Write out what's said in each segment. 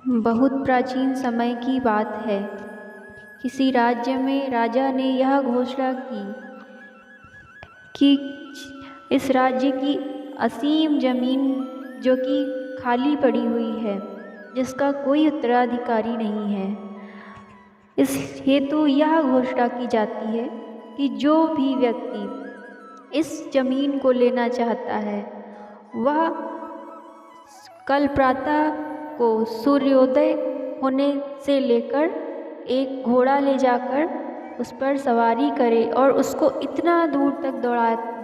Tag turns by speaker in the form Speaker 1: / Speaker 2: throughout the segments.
Speaker 1: बहुत प्राचीन समय की बात है। किसी राज्य में राजा ने यह घोषणा की कि इस राज्य की असीम जमीन जो कि खाली पड़ी हुई है, जिसका कोई उत्तराधिकारी नहीं है, इस हेतु यह घोषणा की जाती है कि जो भी व्यक्ति इस जमीन को लेना चाहता है वह कल प्रातः को सूर्योदय होने से लेकर एक घोड़ा ले जाकर उस पर सवारी करे और उसको इतना दूर तक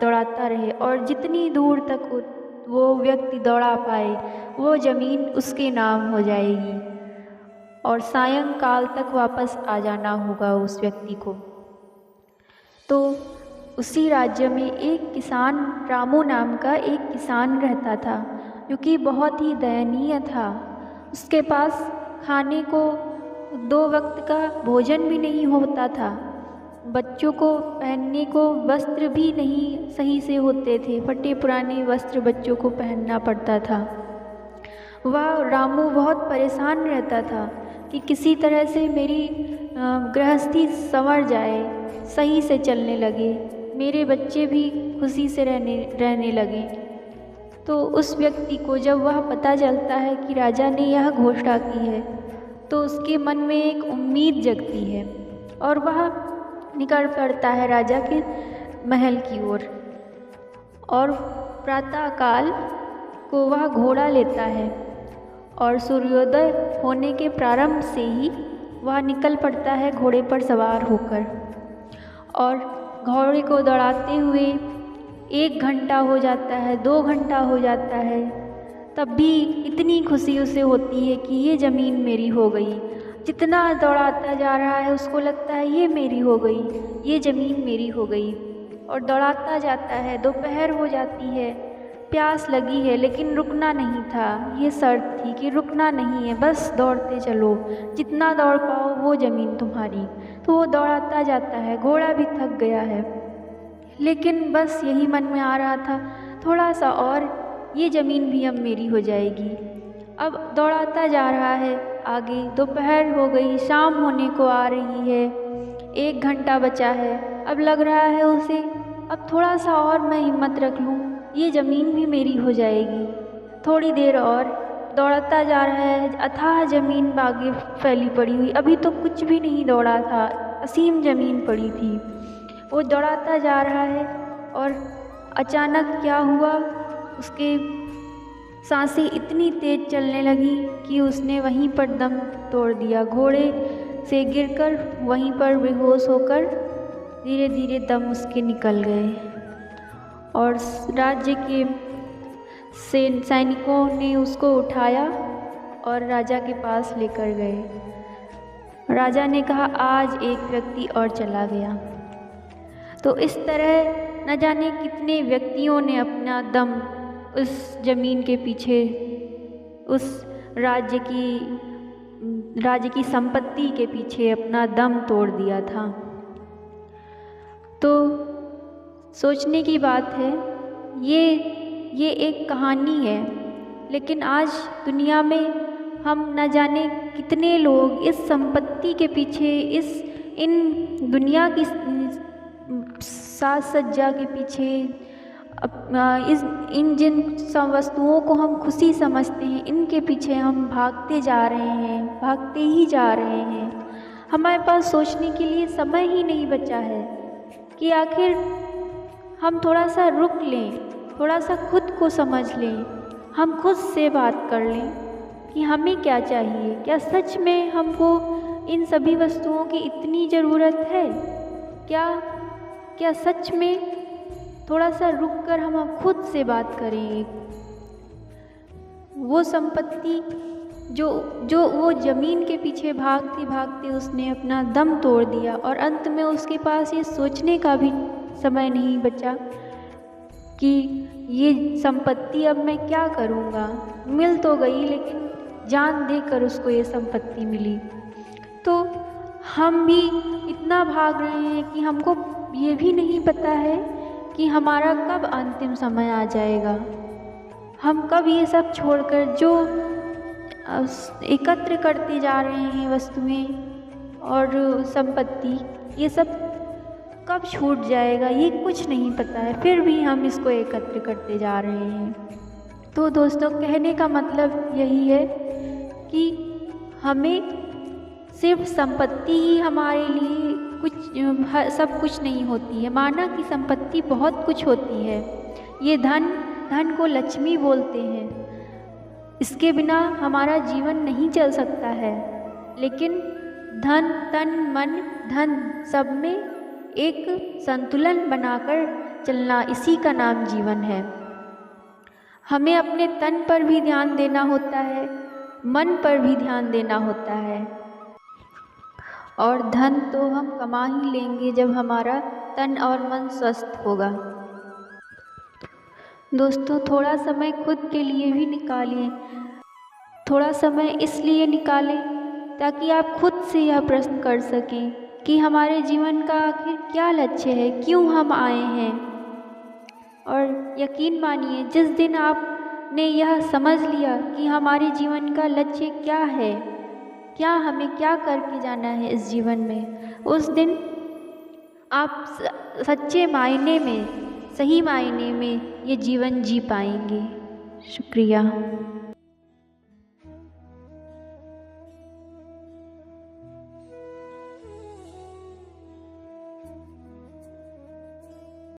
Speaker 1: दौड़ाता रहे और जितनी दूर तक वो व्यक्ति दौड़ा पाए वो ज़मीन उसके नाम हो जाएगी और सायंकाल तक वापस आ जाना होगा उस व्यक्ति को। तो उसी राज्य में एक किसान, रामू नाम का एक किसान रहता था, जो कि बहुत ही दयनीय था। उसके पास खाने को 2 वक्त का भोजन भी नहीं होता था, बच्चों को पहनने को वस्त्र भी नहीं सही से होते थे, फटे पुराने वस्त्र बच्चों को पहनना पड़ता था। वह रामू बहुत परेशान रहता था कि किसी तरह से मेरी गृहस्थी संवर जाए, सही से चलने लगे, मेरे बच्चे भी खुशी से रहने लगे। तो उस व्यक्ति को जब वह पता चलता है कि राजा ने यह घोषणा की है तो उसके मन में एक उम्मीद जगती है और वह निकल पड़ता है राजा के महल की ओर और प्रातःकाल को वह घोड़ा लेता है और सूर्योदय होने के प्रारंभ से ही वह निकल पड़ता है घोड़े पर सवार होकर और घोड़े को दौड़ाते हुए 1 घंटा हो जाता है, 2 घंटा हो जाता है, तब भी इतनी खुशी उसे होती है कि ये ज़मीन मेरी हो गई। जितना दौड़ाता जा रहा है उसको लगता है ये मेरी हो गई, ये ज़मीन मेरी हो गई और दौड़ाता जाता है। दोपहर हो जाती है, प्यास लगी है लेकिन रुकना नहीं था, ये शर्त थी कि रुकना नहीं है, बस दौड़ते चलो, जितना दौड़ पाओ वो ज़मीन तुम्हारी। तो वो दौड़ाता जाता है, घोड़ा भी थक गया है लेकिन बस यही मन में आ रहा था थोड़ा सा और, ये ज़मीन भी अब मेरी हो जाएगी। अब दौड़ाता जा रहा है आगे, दोपहर हो गई, शाम होने को आ रही है, 1 घंटा बचा है। अब लग रहा है उसे अब थोड़ा सा और मैं हिम्मत रख लूँ, ये ज़मीन भी मेरी हो जाएगी। थोड़ी देर और दौड़ता जा रहा है, अथाह ज़मीन आगे फैली पड़ी हुई, अभी तो कुछ भी नहीं दौड़ा था, असीम ज़मीन पड़ी थी। वो दौड़ाता जा रहा है और अचानक क्या हुआ, उसके सांसें इतनी तेज़ चलने लगी कि उसने वहीं पर दम तोड़ दिया। घोड़े से गिरकर वहीं पर बेहोश होकर धीरे धीरे दम उसके निकल गए और राज्य के सैनिकों ने उसको उठाया और राजा के पास लेकर गए। राजा ने कहा आज एक व्यक्ति और चला गया। तो इस तरह न जाने कितने व्यक्तियों ने अपना दम उस ज़मीन के पीछे, उस राज्य की संपत्ति के पीछे अपना दम तोड़ दिया था। तो सोचने की बात है, ये एक कहानी है, लेकिन आज दुनिया में हम न जाने कितने लोग इस संपत्ति के पीछे, इन दुनिया की साज सज्जा के पीछे, इन जिन वस्तुओं को हम खुशी समझते हैं, इनके पीछे हम भागते जा रहे हैं, भागते ही जा रहे हैं। हमारे पास सोचने के लिए समय ही नहीं बचा है कि आखिर हम थोड़ा सा रुक लें, थोड़ा सा खुद को समझ लें, हम खुद से बात कर लें कि हमें क्या चाहिए, क्या सच में हमको इन सभी वस्तुओं की इतनी ज़रूरत है, क्या सच में थोड़ा सा रुककर हम खुद से बात करें। वो संपत्ति जो वो ज़मीन के पीछे भागते भागते उसने अपना दम तोड़ दिया और अंत में उसके पास ये सोचने का भी समय नहीं बचा कि ये संपत्ति अब मैं क्या करूँगा। मिल तो गई लेकिन जान देकर उसको ये संपत्ति मिली। तो हम भी इतना भाग रहे हैं कि हमको ये भी नहीं पता है कि हमारा कब अंतिम समय आ जाएगा, हम कब ये सब छोड़कर जो एकत्र करते जा रहे हैं वस्तुएं और संपत्ति, ये सब कब छूट जाएगा ये कुछ नहीं पता है, फिर भी हम इसको एकत्र करते जा रहे हैं। तो दोस्तों, कहने का मतलब यही है कि हमें सिर्फ संपत्ति ही हमारे लिए सब कुछ नहीं होती है। माना कि संपत्ति बहुत कुछ होती है, ये धन को लक्ष्मी बोलते हैं, इसके बिना हमारा जीवन नहीं चल सकता है। लेकिन धन, तन, मन, धन सब में एक संतुलन बनाकर चलना, इसी का नाम जीवन है। हमें अपने तन पर भी ध्यान देना होता है, मन पर भी ध्यान देना होता है, और धन तो हम कमा ही लेंगे जब हमारा तन और मन स्वस्थ होगा। दोस्तों, थोड़ा समय खुद के लिए भी निकालिए। थोड़ा समय इसलिए निकालें ताकि आप खुद से यह प्रश्न कर सकें कि हमारे जीवन का आखिर क्या लक्ष्य है, क्यों हम आए हैं। और यकीन मानिए, जिस दिन आपने यह समझ लिया कि हमारे जीवन का लक्ष्य क्या है, क्या हमें क्या करके जाना है इस जीवन में, उस दिन आप सच्चे मायने में, सही मायने में ये जीवन जी पाएंगे। शुक्रिया।